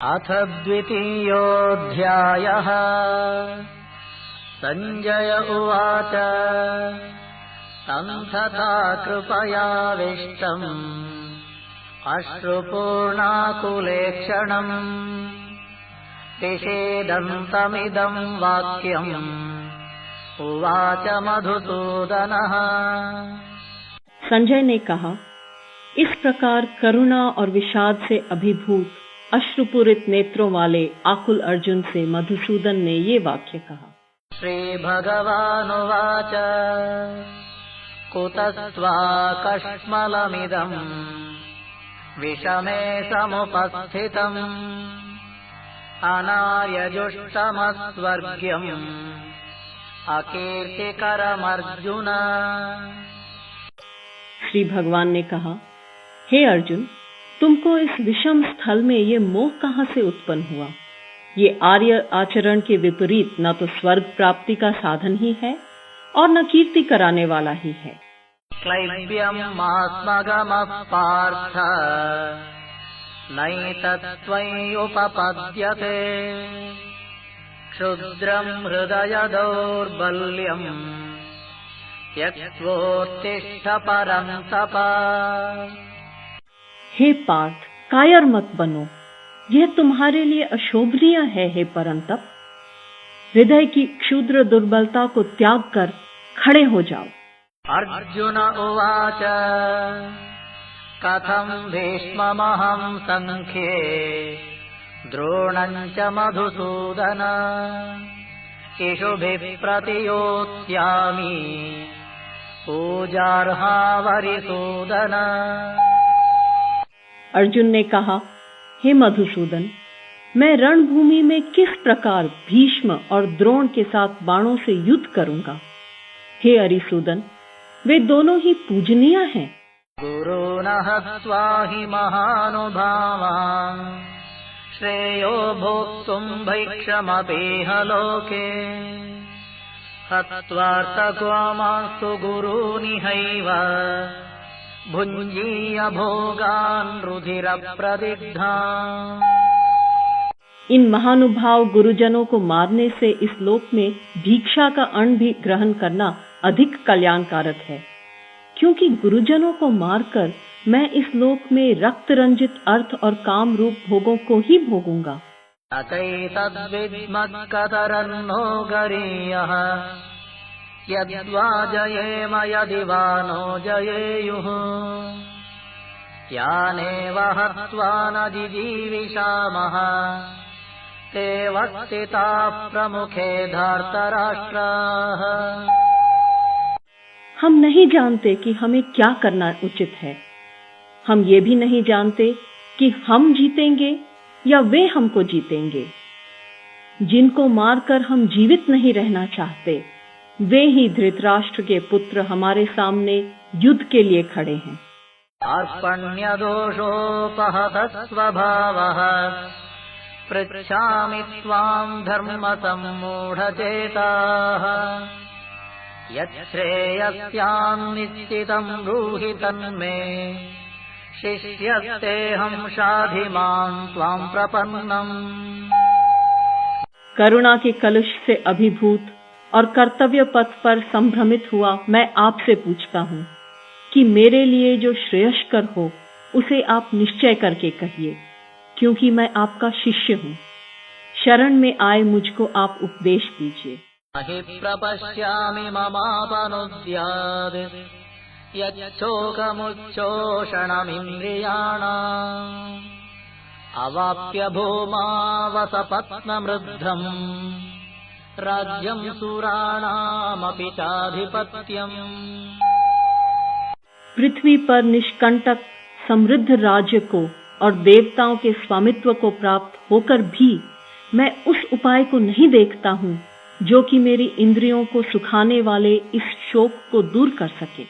अथ द्वितीयोऽध्यायः। संजय उवाच तं तथा कृपयाविष्टम् अश्रुपूर्णाकुलेक्षणम् विषेदन्तमिदं वाक्यम् उवाच मधुसूदनः। संजय ने कहा, इस प्रकार करुणा और विषाद से अभिभूत अश्रुपूरित नेत्रों वाले आकुल अर्जुन से मधुसूदन ने ये वाक्य कहा। श्री भगवानुवाच कुतस्त्वा कश्मलमिदम् विषमे समुपस्थितम् अनार्यजुष्टमस्वर्ग्यम् अकीर्तिकरमर्जुन। श्री भगवान ने कहा, हे अर्जुन, तुमको इस विषम स्थल में ये मोह कहाँ से उत्पन्न हुआ? ये आर्य आचरण के विपरीत न तो स्वर्ग प्राप्ति का साधन ही है और न कीर्ति कराने वाला ही है। क्लैब्यमास्मगमः पार्थ नैतत्त्वय्युपपद्यते क्षुद्रं हृदय दौर्बल्यम् त्यक्त्वोत्तिष्ठ परन्तप। हे पार्थ, कायर मत बनो, यह तुम्हारे लिए अशोभनीय है। हे परंतप, हृदय की क्षुद्र दुर्बलता को त्याग कर खड़े हो जाओ। अर्जुन उवाच कथं भीष्ममहं संख्ये द्रोणं च मधुसूदन इषुभिः प्रतियोत्स्यामि पूजार्हा वरिसूदन। अर्जुन ने कहा, हे मधुसूदन, मैं रणभूमि में किस प्रकार भीष्म और द्रोण के साथ बाणों से युद्ध करूंगा? हे अरिसूदन, वे दोनों ही पूजनीय हैं। गुरून् हत्वा हि महानुभावान् श्रेयो भोक्तुं भैक्षमपीह लोके हत्वार्थकामास्तु गुरूनिहैव भुञ्जीय भोगान् रुधिरप्रदिग्धान्। इन महानुभाव गुरुजनों को मारने से इस लोक में भिक्षा का अन्न भी ग्रहण करना अधिक कल्याणकारक है, क्योंकि गुरुजनों को मारकर मैं इस लोक में रक्त रंजित अर्थ और काम रूप भोगों को ही भोगूंगा। अचैतद्विद्मत्कतरन्नो गरीयः यद्वा जयेम यदि वा नो जयेयुः यानेव हत्वा न जिजीविषामः ते वत्सिताः प्रमुखे धार्तराष्ट्राः। हम नहीं जानते कि हमें क्या करना उचित है। हम ये भी नहीं जानते कि हम जीतेंगे या वे हमको जीतेंगे। जिनको मारकर हम जीवित नहीं रहना चाहते, वे ही धृतराष्ट्र के पुत्र हमारे सामने युद्ध के लिए खड़े हैं। अर्पण्यदोषोपहतः स्वभावः पृच्छामि त्वां धर्मसम्मूढचेताः यच्छ्रेयस्यां निश्चितं ब्रूहि तन्मे शिष्यस्तेऽहं शाधि मां त्वां प्रपन्नम्। करुणा के कलुष से अभिभूत और कर्तव्य पथ पर संभ्रमित हुआ मैं आपसे पूछता हूँ कि मेरे लिए जो श्रेयस्कर हो उसे आप निश्चय करके कहिए, क्योंकि मैं आपका शिष्य हूँ। शरण में आए मुझको आप उपदेश दीजिए। हि प्रपश्यामि ममापनुद्याद् यच्छोकमुच्छोषणमिन्द्रियाणाम् अवाप्य भूमावसपत्नमृद्धम् राज्यं सुराणामपि चाधिपत्यम्। पृथ्वी पर निष्कंटक समृद्ध राज्य को और देवताओं के स्वामित्व को प्राप्त होकर भी मैं उस उपाय को नहीं देखता हूँ जो कि मेरी इंद्रियों को सुखाने वाले इस शोक को दूर कर सके।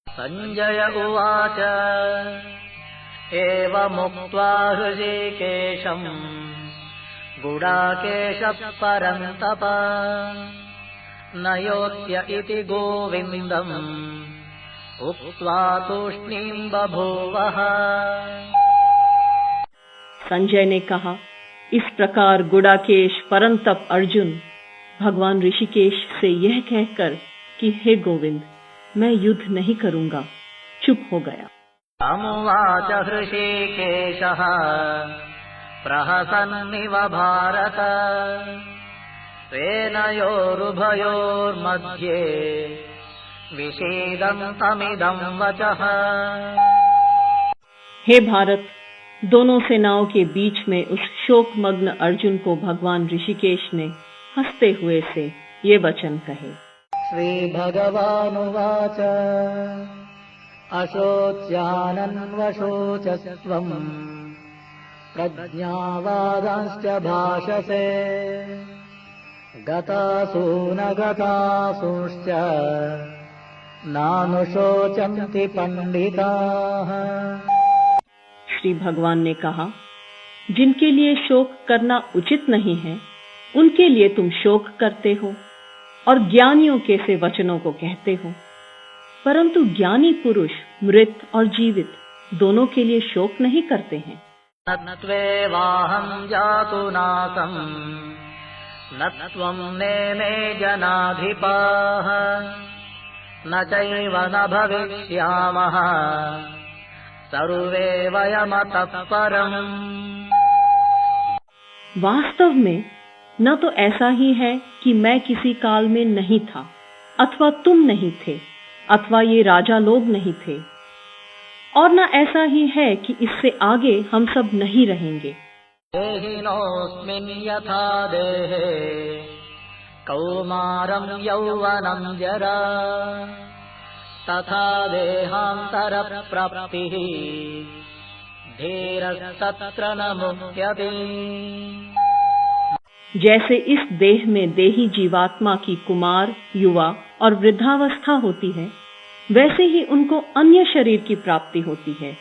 संजय उवाच एवमुक्त्वा हृषीकेशम् गुडाकेशः परन्तप न योत्स्य इति गोविन्दम् उक्त्वा तूष्णीं बभूवः। संजय ने कहा, इस प्रकार गुडाकेश परंतप अर्जुन भगवान ऋषिकेश से यह कहकर कि हे गोविंद, मैं युद्ध नहीं करूंगा, चुप हो गया। तमुवाच हृषीकेशः प्रहसन्निव भारत सेनयोरुभयोर्मध्ये विषीदन्तमिदं वचः। हे भारत, दोनों सेनाओं के बीच में उस शोकमग्न अर्जुन को भगवान ऋषिकेश ने हंसते हुए से ये वचन कहे। श्रीभगवानुवाच अशोच्यानन्वशोचस्त्वम् प्रज्ञावादांश्च भाषसे गतासून गतासूंश्च नानुशोचन्ति पंडिताः। श्री भगवान ने कहा, जिनके लिए शोक करना उचित नहीं है उनके लिए तुम शोक करते हो और ज्ञानियों के से वचनों को कहते हो, परंतु ज्ञानी पुरुष मृत और जीवित दोनों के लिए शोक नहीं करते हैं। नत्वेवाहं जातु नासं न त्वं नेमे जनाधिपाः न चैव न भविष्यामः सर्वे वयमतः परम्। वास्तव में न तो ऐसा ही है कि मैं किसी काल में नहीं था, अथवा तुम नहीं थे, अथवा ये राजा लोग नहीं थे, और न ऐसा ही है कि इससे आगे हम सब नहीं रहेंगे। देहिनोऽस्मिन् यथा देहे कौमारं यौवनं जरा तथा देहान्तरप्राप्तिः धीरस्तत्र न मुह्यते। जैसे इस देह में देही जीवात्मा की कुमार, युवा और वृद्धावस्था होती है, वैसे ही उनको अन्य शरीर की प्राप्ति होती है।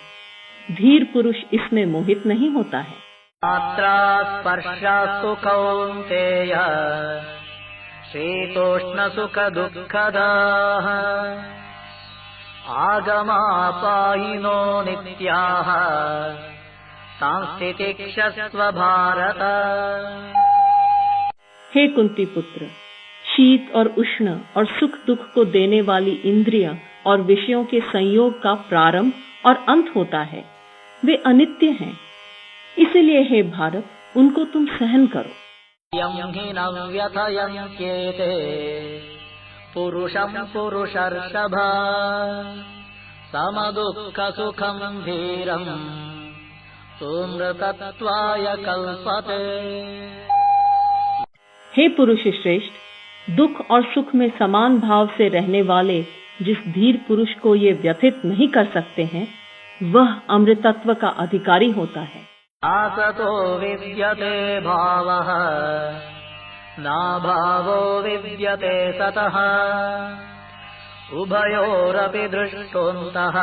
धीर पुरुष इसमें मोहित नहीं होता है। मात्रा स्पर्शास्तु कौन्तेय शीतोष्ण सुख दुःखदाः आगमापायिनो नित्याः सांस्थितिक्षस्व भारत। हे कुंती पुत्र, शीत और उष्ण और सुख दुख को देने वाली इंद्रियां और विषयों के संयोग का प्रारंभ और अंत होता है, वे अनित्य हैं। इसलिए हे भारत, उनको तुम सहन करो। यं हि न व्यथयन्त्येते पुरुषं पुरुषर्षभ समदुःखसुखं धीरं सुमृतत्वाय कल्पते। हे पुरुष श्रेष्ठ, दुख और सुख में समान भाव से रहने वाले जिस धीर पुरुष को ये व्यथित नहीं कर सकते हैं, वह अमृतत्व का अधिकारी होता है। आसतो विद्यते भावः नाभावो विद्यते सतः उभयोरपि दृष्टोऽन्तः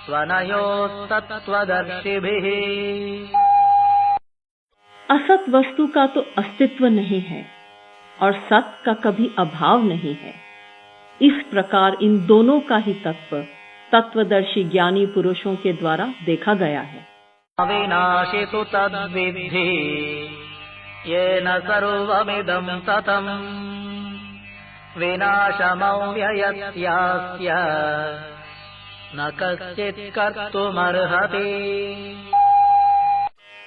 स्वनयोस्तत्त्वदर्शिभिः। असत वस्तु का तो अस्तित्व नहीं है और सत का कभी अभाव नहीं है। इस प्रकार इन दोनों का ही तत्व तत्वदर्शी ज्ञानी पुरुषों के द्वारा देखा गया है। अविनाशी तु तद्विद्धि येन सर्वमिदं ततम् विनाशमव्ययस्यास्य न कश्चित् कर्तुमर्हति।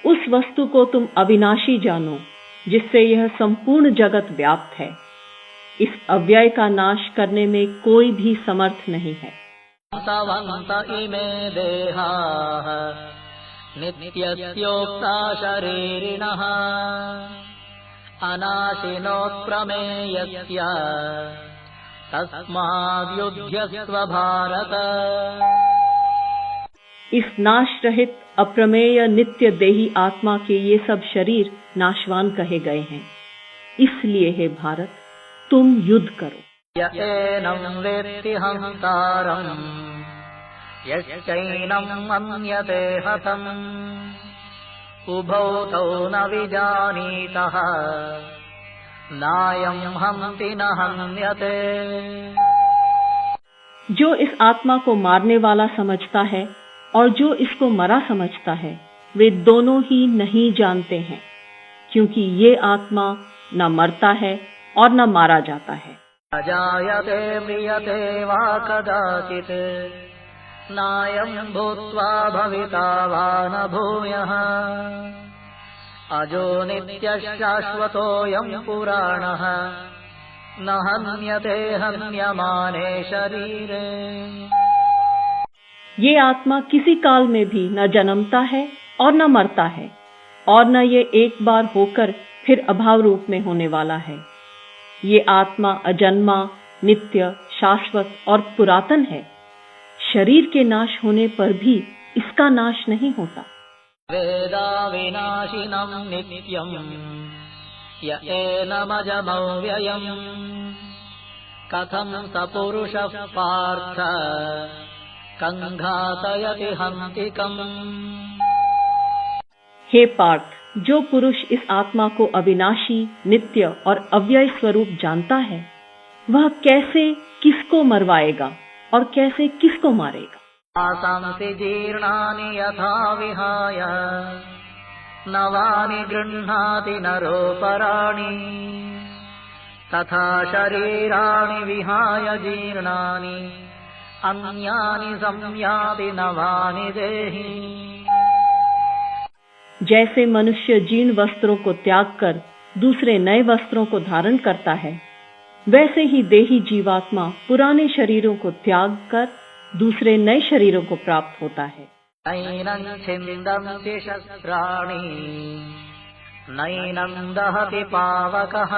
उस वस्तु को तुम अविनाशी जानो जिससे यह संपूर्ण जगत व्याप्त है। इस अव्यय का नाश करने में कोई भी समर्थ नहीं है। तवन्त इमे देहाः नित्यस्योक्ता शरीरिणः अनाशिनोत्प्रमेयस्य तस्माद्युध्यस्व भारत। इस नाश रहित अप्रमेय नित्य देही आत्मा के ये सब शरीर नाशवान कहे गए हैं। इसलिए हे भारत, तुम युद्ध करो। येनं वेत्ति हन्तारं यश्चैनं मन्यते हतम् उभौ तौ न विजानीतः नायं हन्ति न हन्यते। जो इस आत्मा को मारने वाला समझता है और जो इसको मरा समझता है, वे दोनों ही नहीं जानते हैं, क्योंकि ये आत्मा न मरता है और न मारा जाता है। अजायते म्रियते वा कदाचित् नायं भूत्वा भविता वा न भूयः अजो नित्यः शाश्वतोऽयं पुराणः न हन्यते हन्यमाने शरीरे। ये आत्मा किसी काल में भी न जन्मता है और न मरता है, और न ये एक बार होकर फिर अभाव रूप में होने वाला है। ये आत्मा अजन्मा, नित्य, शाश्वत और पुरातन है। शरीर के नाश होने पर भी इसका नाश नहीं होता। वेदा विनाशिनं नित्यं य एनमजमव्ययम् कथं स पुरुषः पार्थ कंघातयति हन्तिकम्। हे पार्थ, जो पुरुष इस आत्मा को अविनाशी, नित्य और अव्यय स्वरूप जानता है, वह कैसे किसको मरवाएगा और कैसे किसको मारेगा। आसंसि जीर्णानि यथा विहाय नवानि गृह्णाति नरोपराणि तथा शरीराणि विहाय जीर्णानि अन्यानि संयाति नवानि देहि। जैसे मनुष्य जीर्ण वस्त्रों को त्याग कर दूसरे नए वस्त्रों को धारण करता है, वैसे ही देही जीवात्मा पुराने शरीरों को त्याग कर दूसरे नए शरीरों को प्राप्त होता है। नैनं छिन्दन्ति शस्त्राणि नैनं दहति पावकः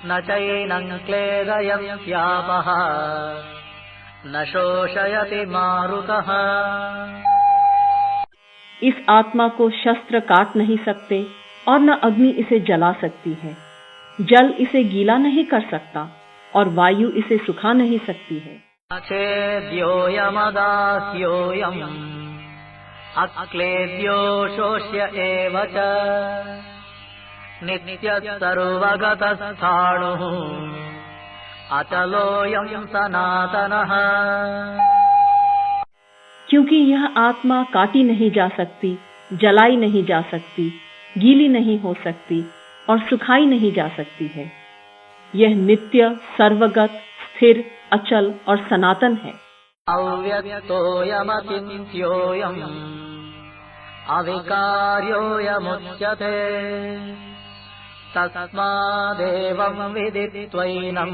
न चैनं क्लेदयत्यापः न शोषयति मारुतः। इस आत्मा को शस्त्र काट नहीं सकते और न अग्नि इसे जला सकती है। जल इसे गीला नहीं कर सकता और वायु इसे सुखा नहीं सकती है। अच्छेद्योऽयमदाह्योऽयम् अक्लेद्यो शोष्य एव च नित्यः सर्वगतस्थाणुः अचलोऽयं सनातनः। क्योंकि यह आत्मा काटी नहीं जा सकती, जलाई नहीं जा सकती, गीली नहीं हो सकती और सुखाई नहीं जा सकती है। यह नित्य, सर्वगत, स्थिर, अचल और सनातन है। अव्यक्तोऽयमचिन्त्योऽयम् अविकार्योऽयमुच्यते तस्मादेवं विदित्वैनं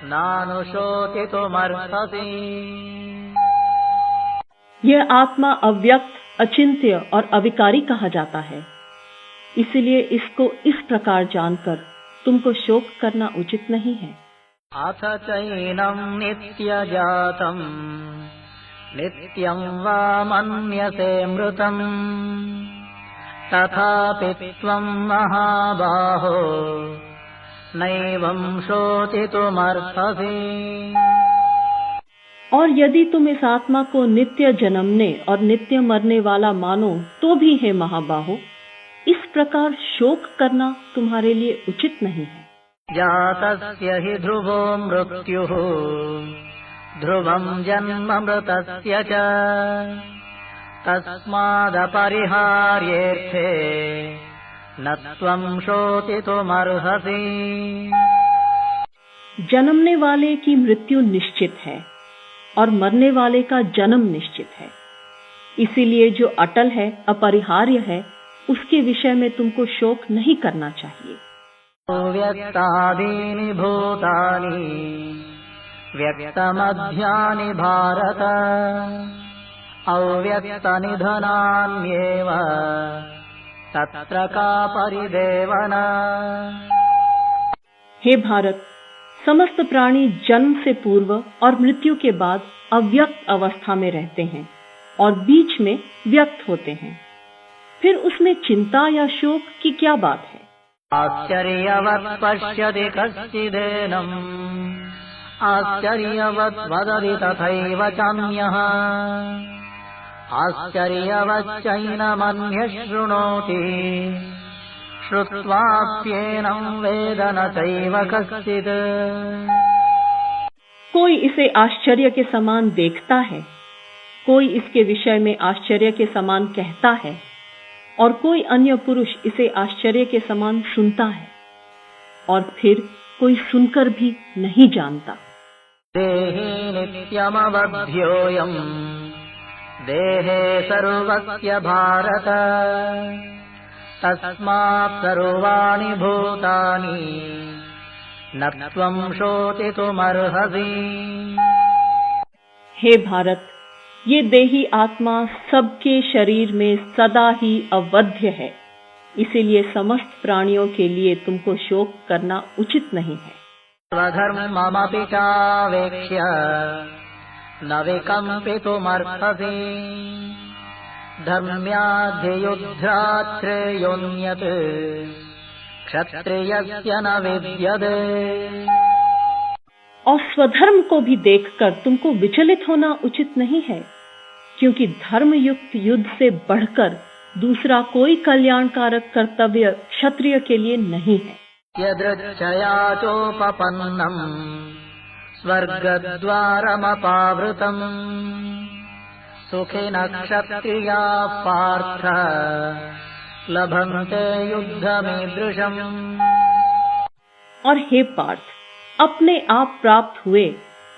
नानुशोचितुमर्हसि। यह आत्मा अव्यक्त, अचिंत्य और अविकारी कहा जाता है। इसलिए इसको इस प्रकार जानकर तुमको शोक करना उचित नहीं है। अथ चैनं नित्यजातं नित्यं वा मन्यसे मृतम् तथापि त्वं महाबाहो नैवं शोचितुमर्हसि। और यदि तुम इस आत्मा को नित्य जन्मने और नित्य मरने वाला मानो तो भी है महाबाहो, इस प्रकार शोक करना तुम्हारे लिए उचित नहीं है। जातस्य हि ध्रुवो मृत्युः ध्रुवं जन्म मृतस्य च तस्मादपरिहार्येऽर्थे न त्वं शोचितुमर्हसि। जन्मने वाले की मृत्यु निश्चित है और मरने वाले का जन्म निश्चित है। इसीलिए जो अटल है, अपरिहार्य है, उसके विषय में तुमको शोक नहीं करना चाहिए। व्यक्तादीनि भूतानि व्यक्तमध्यानि भारत अव्यक्तनिधनान्येव तत्र का परिदेवना। हे भारत, समस्त प्राणी जन्म से पूर्व और मृत्यु के बाद अव्यक्त अवस्था में रहते हैं और बीच में व्यक्त होते हैं। फिर उसमें चिंता या शोक की क्या बात है। आश्चर्यवत् पश्यति कश्चिदेनम् आश्चर्यवत् वदति तथैव चान्यः आश्चर्यवच्चैनमन्यः शृणोति श्रुत्वाप्येनं वेद न चैव कश्चित्। कोई इसे आश्चर्य के समान देखता है, कोई इसके विषय में आश्चर्य के समान कहता है और कोई अन्य पुरुष इसे आश्चर्य के समान सुनता है, और फिर कोई सुनकर भी नहीं जानता। देहि नित्यमवध्योऽयम् देहे सर्वस्य भारत तस्मात् सर्वाणि भूतानि न त्वं शोचितुमर्हसि। हे भारत, ये देही आत्मा सबके शरीर में सदा ही अवध्य है, इसीलिए समस्त प्राणियों के लिए तुमको शोक करना उचित नहीं है। स्वधर्ममपि चावेक्ष्य न विकम्पितुमर्हसि धर्म्याद्धियुद्ध्यात् श्रेयोऽन्यत् क्षत्रियस्य न विद्यते। और स्वधर्म को भी देखकर तुमको विचलित होना उचित नहीं है, क्योंकि धर्मयुक्त युद्ध से बढ़कर दूसरा कोई कल्याणकारक कर्तव्य क्षत्रिय के लिए नहीं है। यदृच्छया चोपपन्नम् स्वर्गद्वारमपावृतम् सुखिनः क्षत्रियाः पार्थ लभन्ते युद्धमीदृशम्। और हे पार्थ, अपने आप प्राप्त हुए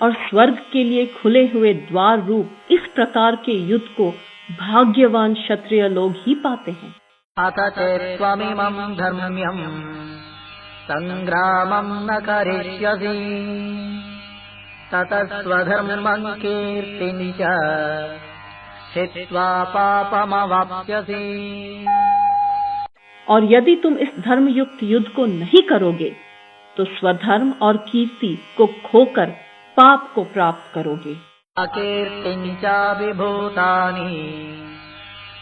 और स्वर्ग के लिए खुले हुए द्वार रूप इस प्रकार के युद्ध को भाग्यवान क्षत्रिय लोग ही पाते हैं। अथ चेत्त्वमिमं धर्म्यं संग्रामं न करिष्यसि ततः स्वधर्मं कीर्तिं च हित्वा पापमवाप्स्यसि। और यदि तुम इस धर्मयुक्त युद्ध को नहीं करोगे तो स्वधर्म और कीर्ति को खोकर पाप को प्राप्त करोगे। अकीर्तिं च विभूतानि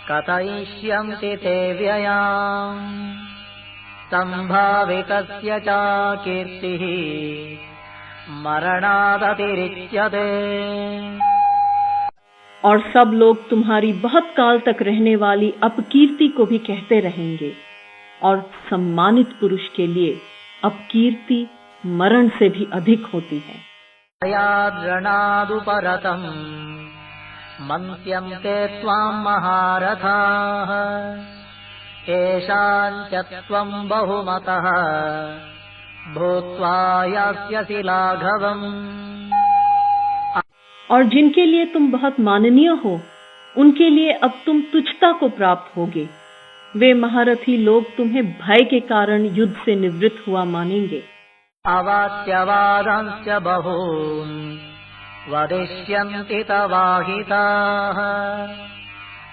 कथयिष्यन्ति ते व्ययाम् संभावितस्य च कीर्तिः मरणादतिरिच्यते। और सब लोग तुम्हारी बहुत काल तक रहने वाली अपकीर्ति को भी कहते रहेंगे, और सम्मानित पुरुष के लिए अपकीर्ति मरण से भी अधिक होती है। याद्रणादुपरतम् मन्स्यन्ते त्वां महारथाः येषाञ्च त्वं बहुमतः भूत्वा यास्यसि लाघवम्। और जिनके लिए तुम बहुत माननीय हो, उनके लिए अब तुम तुच्छता को प्राप्त होगे। वे महारथी लोग तुम्हें भय के कारण युद्ध से निवृत्त हुआ मानेंगे। अवाच्यवादांश्च बहून् वदिष्यन्ति तवाहिताः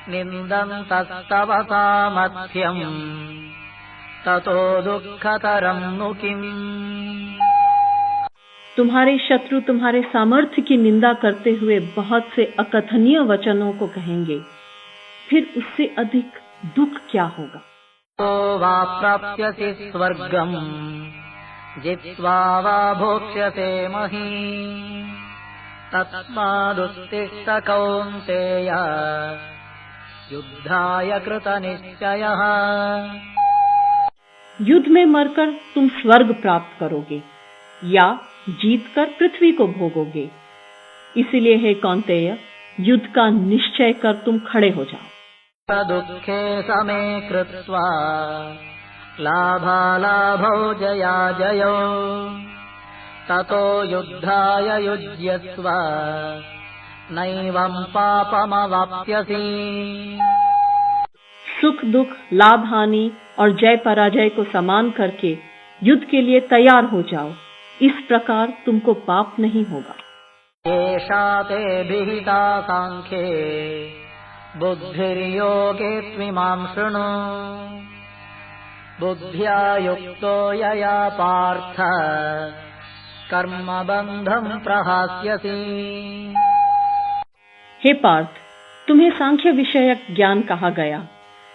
निन्दन्तस्तव सामर्थ्यम् ततो दुःखतरं नु किम्। तुम्हारे शत्रु तुम्हारे सामर्थ्य की निंदा करते हुए बहुत से अकथनीय वचनों को कहेंगे, फिर उससे अधिक दुख क्या होगा। तो वा प्राप्स्यसि स्वर्गम् जित्वा वा भोक्ष्यसे महीम् तस्मादुत्तिष्ठ कौन्तेय युद्धाय कृतनिश्चयः। युद्ध में मरकर तुम स्वर्ग प्राप्त करोगे या जीतकर पृथ्वी को भोगोगे। इसलिए हे कौन्तेय, युद्ध का निश्चय कर तुम खड़े हो जाओ। दुःखे समे कृत्वा लाभालाभौ जया जयो ततो युद्धाय युज्यस्व नैवं पापमवाप्स्यसि। सुख दुख, लाभ हानि और जय पराजय को समान करके युद्ध के लिए तैयार हो जाओ, इस प्रकार तुमको पाप नहीं होगा। एषा ते विहिता सांख्ये बुद्धिर्योगे त्विमां शृणु बुद्ध्या युक्तो यया पार्थ कर्मबन्धं प्रहास्यसि। हे पार्थ, तुम्हें सांख्य विषयक ज्ञान कहा गया,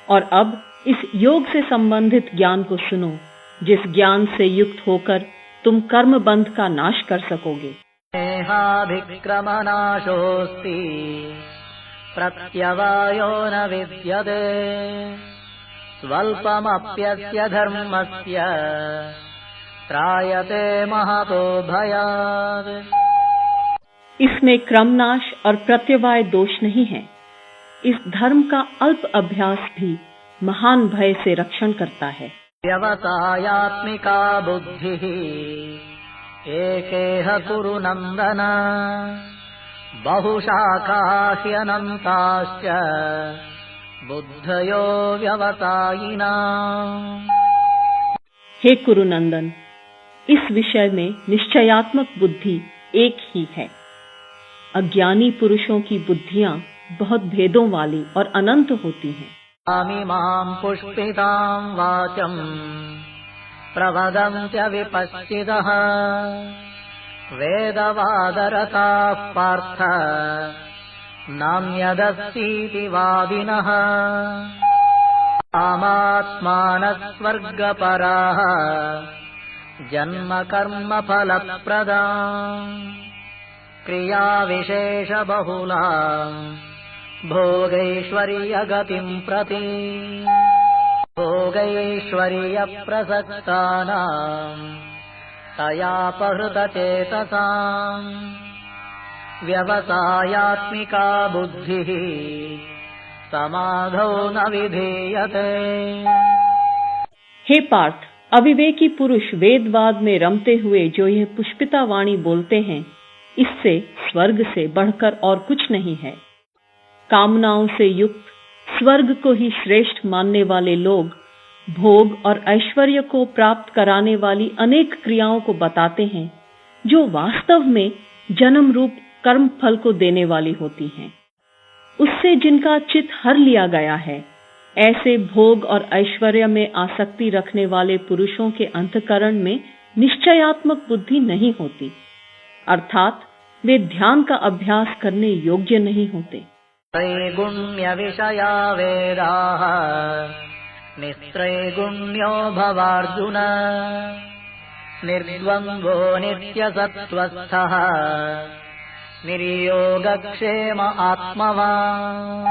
और अब इस योग से संबंधित ज्ञान को सुनो, जिस ज्ञान से युक्त होकर तुम कर्म बंध का नाश कर सकोगे। नेहाभिक्रमनाशोऽस्ति प्रत्यवायो न विद्यते स्वल्पमप्यस्य धर्मस्य त्रायते महतो भयात्। इसमें क्रमनाश और प्रत्यवाय दोष नहीं है। इस धर्म का अल्प अभ्यास भी महान भय से रक्षण करता है। व्यवसायात्मिका बुद्धिः एकेह कुरु नन्दन बहुशाखा ह्यनन्ताश्च बुद्धयो व्यवसायिना। हे कुरुनंदन, इस विषय में निश्चयात्मक बुद्धि एक ही है। अज्ञानी पुरुषों की बुद्धियां बहुत भेदों वाली और अनंत होती हैं। इमां पुष्पितां वाचं प्रवदन्त्य विपश्चितः वेदवादरताः पार्थ नान्यदस्तीति वादिनः कामात्मानः स्वर्गपराः जन्म कर्म फलप्रदा क्रिया विशेष बहुला भोगैश्वर्यगतिं प्रति भोगैश्वर्य प्रसक्तानां तयापहृतचेतसां व्यवसायात्मिका बुद्धिः समाधौ न विधीयते। हे पार्थ, अविवेकी पुरुष वेदवाद में रमते हुए जो यह पुष्पिता वाणी बोलते हैं, इससे स्वर्ग से बढ़कर और कुछ नहीं है। कामनाओं से युक्त स्वर्ग को ही श्रेष्ठ मानने वाले लोग भोग और ऐश्वर्य को प्राप्त कराने वाली अनेक क्रियाओं को बताते हैं, जो वास्तव में जन्म रूप कर्म फल को देने वाली होती हैं। उससे जिनका चित्त हर लिया गया है, ऐसे भोग और ऐश्वर्य में आसक्ति रखने वाले पुरुषों के अंतःकरण में निश्चयात्मक बुद्धि नहीं होती, अर्थात वे ध्यान का अभ्यास करने योग्य नहीं होते। त्रैगुण्य विषया वेदाः निस्त्रैगुण्यो भवार्जुन निर्द्वन्द्वो नित्यसत्त्वस्थः निर्योगक्षेम आत्मवान्।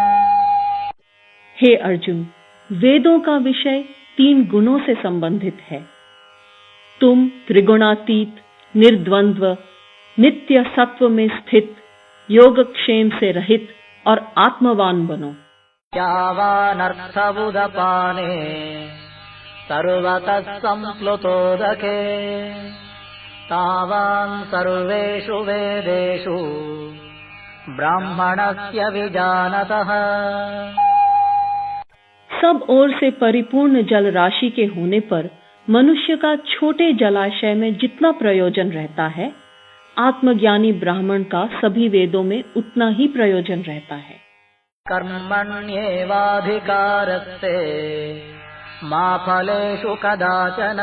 हे अर्जुन, वेदों का विषय 3 गुणों से संबंधित है। तुम त्रिगुणातीत, निर्द्वंद्व, नित्य सत्व में स्थित, योगक्षेम से रहित और आत्मवान बनो। यावानर्थबुधपाने सर्वतः संप्लुतोदके तावान् सर्वेषु वेदेषु ब्राह्मणस्य विजानतः। सब ओर से परिपूर्ण जल राशि के होने पर मनुष्य का छोटे जलाशय में जितना प्रयोजन रहता है, आत्मज्ञानी ब्राह्मण का सभी वेदों में उतना ही प्रयोजन रहता है। कर्मण्येवाधिकारस्ते मा फलेषु कदाचन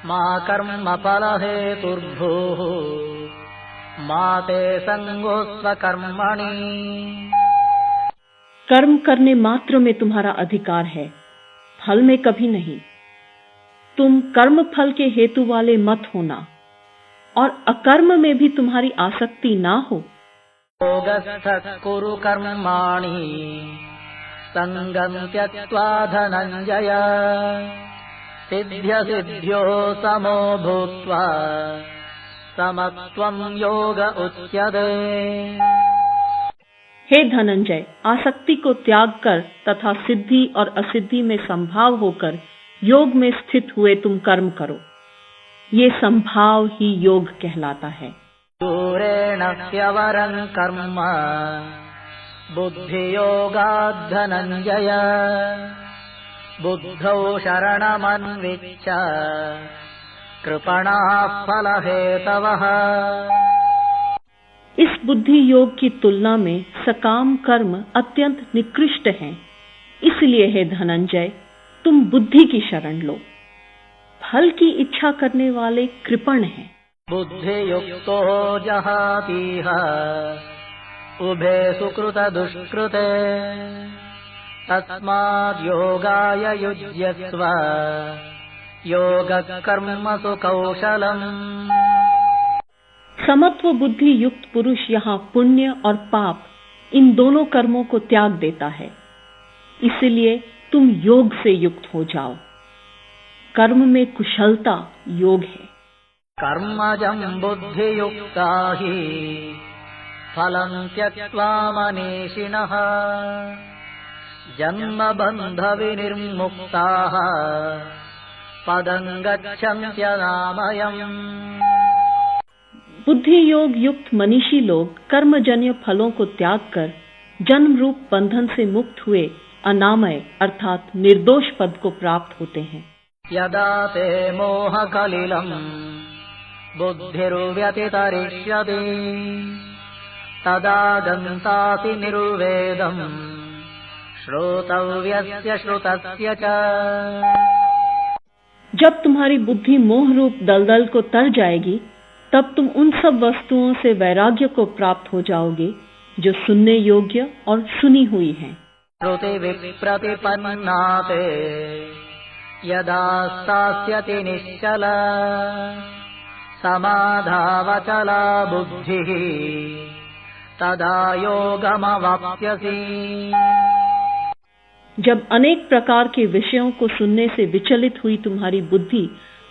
मा कर्मफलहेतुर्भूः मा ते संगोऽस्त्व कर्मणि। कर्म करने मात्र में तुम्हारा अधिकार है, फल में कभी नहीं। तुम कर्म फल के हेतु वाले मत होना और अकर्म में भी तुम्हारी आसक्ति ना हो। योगस्थः कुरु कर्माणि संगं त्यक्त्वा धनञ्जय सिद्ध्यो समो भूत्वा समत्वं योग उच्यते। हे धनंजय, आसक्ति को त्याग कर तथा सिद्धि और असिद्धि में संभाव होकर योग में स्थित हुए तुम कर्म करो। ये संभाव ही योग कहलाता है। दूरेण ह्यवरं कर्म बुद्धियोगाद् धनञ्जय बुद्धौ शरणमन्विच्छ कृपणाः फलहेतवः। इस बुद्धि योग की तुलना में सकाम कर्म अत्यंत निकृष्ट हैं। इसलिए हे धनंजय, तुम बुद्धि की शरण लो। फल की इच्छा करने वाले कृपण हैं। बुद्धियुक्तो जहातीह उभे सुकृत दुष्कृते तस्माद् योगाय युज्यस्व योगः कर्मसु कौशलम्। समत्व बुद्धि युक्त पुरुष यहाँ पुण्य और पाप इन दोनों कर्मों को त्याग देता है। इसलिए तुम योग से युक्त हो जाओ। कर्म में कुशलता योग है। कर्मजं बुद्धियुक्ता हि फलं त्यक्त्वा मनीषिणः जन्मबन्धविनिर्मुक्ताः पदं गच्छन्त्यनामयम्। बुद्धि योग युक्त मनीषी लोग कर्मजन्य फलों को त्याग कर जन्म रूप बंधन से मुक्त हुए अनामय अर्थात निर्दोष पद को प्राप्त होते हैं। यदा ते मोहकलिलं बुद्धिर्व्यतितरिष्यति तदा गन्तासि निर्वेदम् श्रोतव्यस्य श्रुतस्य च। जब तुम्हारी बुद्धि मोह रूप दलदल को तर जाएगी तब तुम उन सब वस्तुओं से वैराग्य को प्राप्त हो जाओगे जो सुनने योग्य और सुनी हुई हैं। श्रुति विप्रतिपन्ना ते यदा स्थास्यति निश्चला समाधावचला बुद्धिः तदा योगमवाप्स्यसि। जब अनेक प्रकार के विषयों को सुनने से विचलित हुई तुम्हारी बुद्धि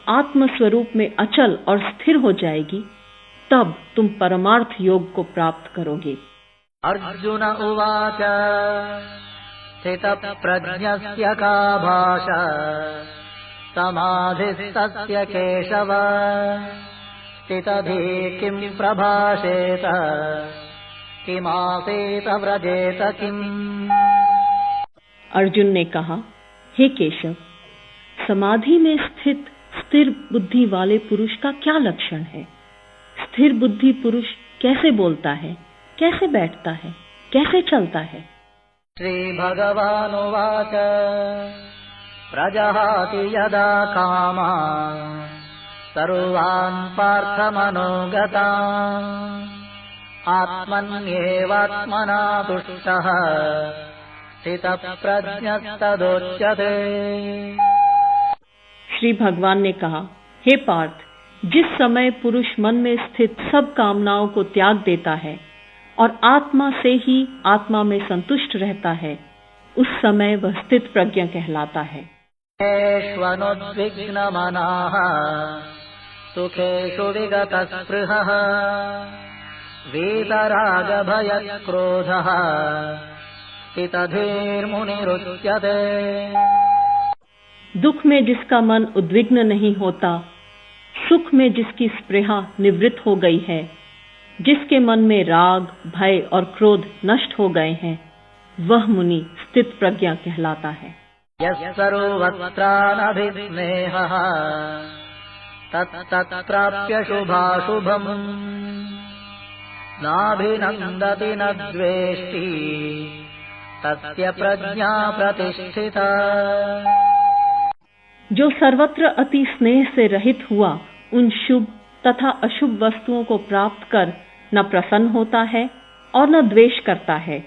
आत्म स्वरूप में अचल और स्थिर हो जाएगी तब तुम परमार्थ योग को प्राप्त करोगे। अर्जुन उवाच स्थितप्रज्ञस्य का भाषा समाधिस्तस्य केशव स्थितधीः किं प्रभाषेत किमासीत व्रजेत किम्। अर्जुन ने कहा, हे केशव, समाधि में स्थित स्थिर बुद्धि वाले पुरुष का क्या लक्षण है? स्थिर बुद्धि पुरुष कैसे बोलता है, कैसे बैठता है, कैसे चलता है? श्री भगवानुवाच प्रजहाति यदा कामान् सर्वान् पार्थमनोगतान् आत्मन्येवात्मना तुष्टः स्थितप्रज्ञस्तदोच्यते। श्री भगवान ने कहा, हे पार्थ, जिस समय पुरुष मन में स्थित सब कामनाओं को त्याग देता है और आत्मा से ही आत्मा में संतुष्ट रहता है उस समय वह स्थित प्रज्ञ कहलाता है। येष्वनुद्विग्नमनाः सुखेषु विगतस्पृहः वीतरागभयक्रोधः स्थितधीर्मुनिरुच्यते। दुख में जिसका मन उद्विग्न नहीं होता, सुख में जिसकी स्पृहा निवृत्त हो गई है, जिसके मन में राग भय और क्रोध नष्ट हो गए हैं, वह मुनि स्थित प्रज्ञा कहलाता है। यस्सर्वत्रानभिस्नेहः तत्तत्प्राप्य शुभाशुभम् नाभिनन्दति न द्वेष्टि तस्य प्रज्ञा प्रतिष्ठिता। जो सर्वत्र अति स्नेह से रहित हुआ उन शुभ तथा अशुभ वस्तुओं को प्राप्त कर न प्रसन्न होता है और न द्वेष करता है,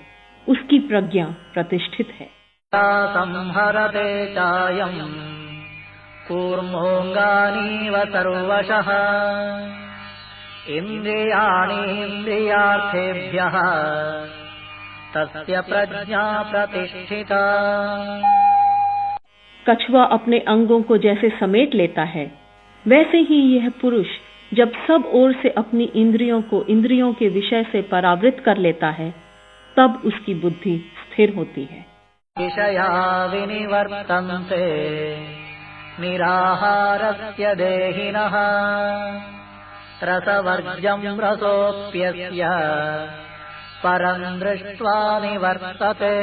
उसकी प्रज्ञा प्रतिष्ठित है। संहरते चायम् कूर्मोऽङ्गानीव सर्वशः इन्द्रियाणीन्द्रियार्थेभ्यः तस्य प्रज्ञा प्रतिष्ठिता। कछुआ अपने अंगों को जैसे समेट लेता है, वैसे ही यह पुरुष जब सब ओर से अपनी इंद्रियों को इंद्रियों के विषय से परावृत कर लेता है, तब उसकी बुद्धि स्थिर होती है। विषया विनिवर्तन्ते निराहारस्य देहिनः रसवर्ज्यं रसोऽप्यस्य परं दृष्ट्वा निवर्तते।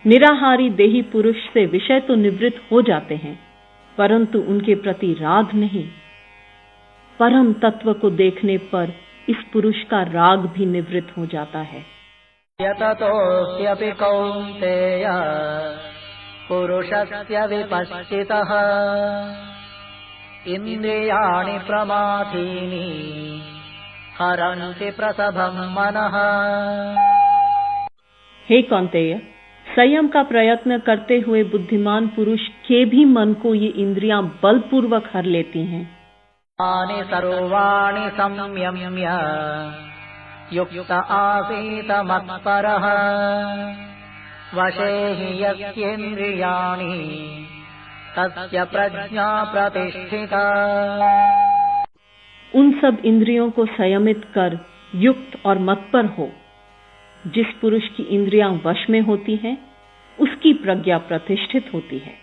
निराहारी देही पुरुष से विषय तो निवृत्त हो जाते हैं, परंतु उनके प्रति राग नहीं। परम तत्व को देखने पर इस पुरुष का राग भी निवृत्त हो जाता है। यततोऽस्यपि कौन्तेय पुरुषस्य विपश्चितः इन्द्रियाणि प्रमाथीनि हरन्ति प्रसभं मनः। हे कौन्तेय, संयम का प्रयत्न करते हुए बुद्धिमान पुरुष के भी मन को ये इंद्रियां बलपूर्वक हर लेती हैं। तानि सर्वाणि संयम्य युक्त आसीत मत्परः वशे हि यस्येन्द्रियाणि तस्य प्रज्ञा प्रतिष्ठिता। उन सब इंद्रियों को संयमित कर युक्त और मतपर हो। जिस पुरुष की इंद्रियां वश में होती हैं, उसकी प्रज्ञा प्रतिष्ठित होती है।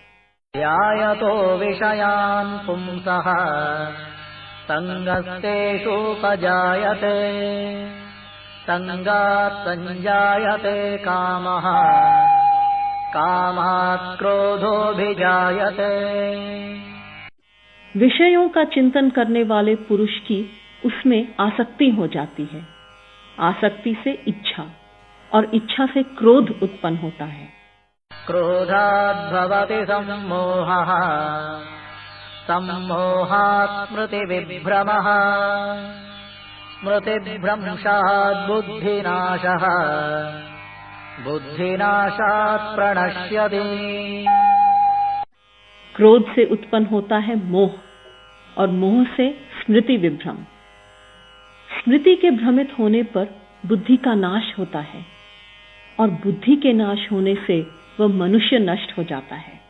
ध्यायतो विषयान् पुंसः संगस्तेषुपजायते, संगात् संजायते कामः, कामात् क्रोधोऽभिजायते। विषयों का चिंतन करने वाले पुरुष की उसमें आसक्ति हो जाती है। आसक्ति से इच्छा और इच्छा से क्रोध उत्पन्न होता है। क्रोधात् भवति सम्मोहः, सम्मोहात् स्मृतिविभ्रमः, स्मृतिभ्रंशात् बुद्धिनाशः, बुद्धिनाशात् प्रणश्यति। क्रोध से उत्पन्न होता है मोह और मोह से स्मृति विभ्रम। स्मृति के भ्रमित होने पर बुद्धि का नाश होता है और बुद्धि के नाश होने से वह मनुष्य नष्ट हो जाता है।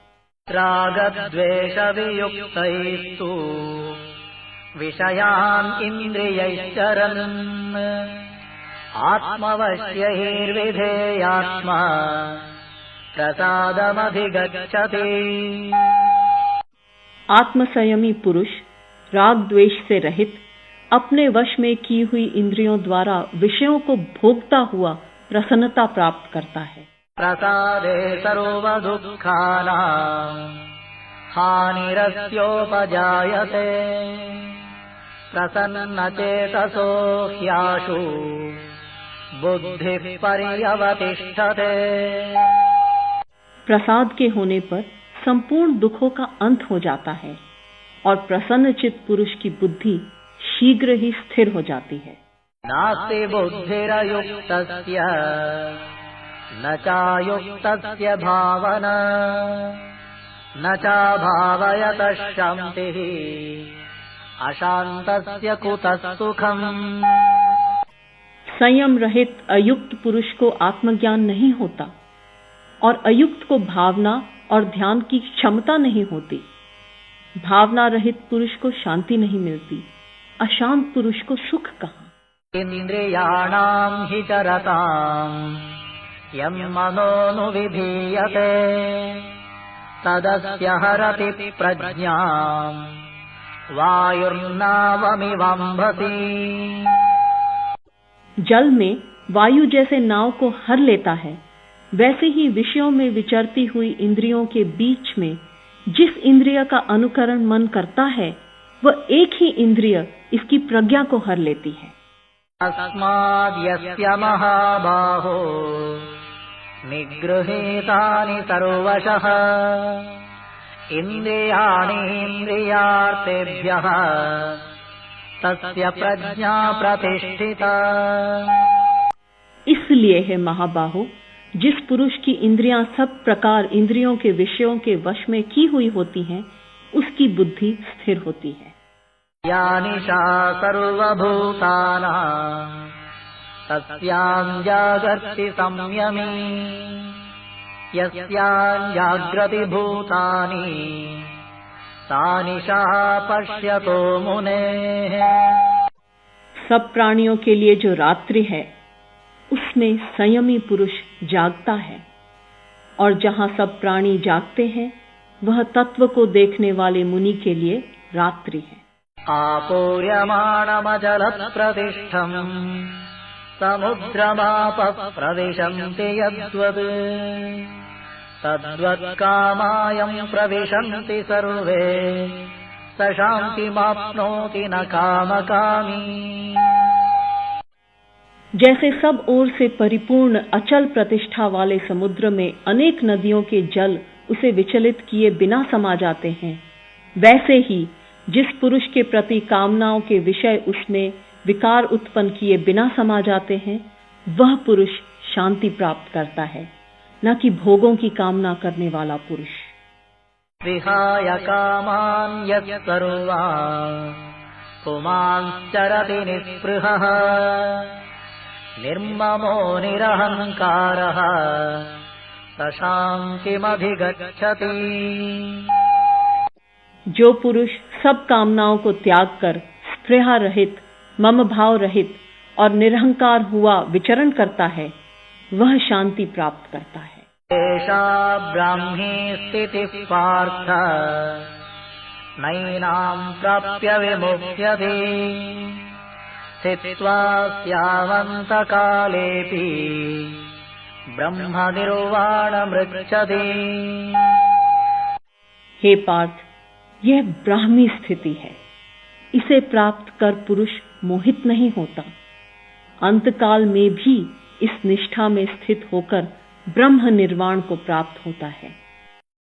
रागद्वेष वियुक्तैस्तु विषयान् इन्द्रियैश्चरन्, आत्मवश्यैर्विधेयात्मा प्रसादमधिगच्छति। आत्मसंयमी पुरुष राग द्वेष से रहित अपने वश में की हुई इंद्रियों द्वारा विषयों को भोगता हुआ प्रसन्नता प्राप्त करता है। प्रसादे सर्वदुःखानां हानिरस्योपजायते, प्रसन्नचेतसो ह्याशु बुद्धिः पर्यवतिष्ठते। प्रसाद के होने पर संपूर्ण दुखों का अंत हो जाता है और प्रसन्नचित्त पुरुष की बुद्धि शीघ्र ही स्थिर हो जाती है। नास्ति बुद्धिरयुक्तस्य न चायुक्तस्य भावना, न चाभावयतः शान्तिः, अशान्तस्य कुतः सुखम्। संयम रहित अयुक्त पुरुष को आत्मज्ञान नहीं होता और अयुक्त को भावना और ध्यान की क्षमता नहीं होती। भावना रहित पुरुष को शांति नहीं मिलती, अशांत पुरुष को सुख कहाँ। इंद्रियाणां हि चरताम् यं मनोनुविधीयते, तदस्य हरति प्रज्ञां वायुर्नावमिवाम्भसि। जल में वायु जैसे नाव को हर लेता है, वैसे ही विषयों में विचरती हुई इंद्रियों के बीच में जिस इंद्रिय का अनुकरण मन करता है, वह एक ही इंद्रिय इसकी प्रज्ञा को हर लेती है। तस्माद् यस्य महाबाहो निगृहीतानि सर्वशः इन्द्रियाणीन्द्रियार्थेभ्यः तस्य प्रज्ञा प्रतिष्ठिता। इसलिए है महाबाहो, जिस पुरुष की इंद्रियां सब प्रकार इंद्रियों के विषयों के वश में की हुई होती हैं, उसकी बुद्धि स्थिर होती है। या निशा सर्वभूतानां तस्यां जागर्ति संयमी, यस्यां जाग्रति भूतानि सा निशा पश्यतो मुनेः। सब प्राणियों के लिए जो रात्रि है, उसमें संयमी पुरुष जागता है, और जहां सब प्राणी जागते हैं, वह तत्व को देखने वाले मुनि के लिए रात्रि है। आपूर्यमाणमजलप्रतिष्ठम् समुद्रमापः प्रविशन्ति यद्वत्, तद्वत्कामायं प्रविशन्ति सर्वे, स शान्तिमाप्नोति न कामकामी। जैसे सब ओर से परिपूर्ण अचल प्रतिष्ठा वाले समुद्र में अनेक नदियों के जल उसे विचलित किए बिना समा जाते हैं, वैसे ही जिस पुरुष के प्रति कामनाओं के विषय उसमें विकार उत्पन्न किए बिना समा जाते हैं, वह पुरुष शांति प्राप्त करता है, न कि भोगों की कामना करने वाला पुरुष। विहाय कामान् यः सर्वान् पुमांश्चरति निःस्पृहः, निर्ममो निरहंकारः स शान्तिमधिगच्छति। जो पुरुष सब कामनाओं को त्याग कर स्पृहा रहित, मम भाव रहित और निरहंकार हुआ विचरण करता है, वह शांति प्राप्त करता है। एषा ब्राह्मी स्थितिः पार्थ नैनां प्राप्य विमुच्यते स्थित्वा स्यावन्तकालेऽपि ब्रह्म निर्वाणमृच्छति। हे पार्थ, यह ब्राह्मी स्थिति है। इसे प्राप्त कर पुरुष मोहित नहीं होता। अंतकाल में भी इस निष्ठा में स्थित होकर ब्रह्म निर्वाण को प्राप्त होता है।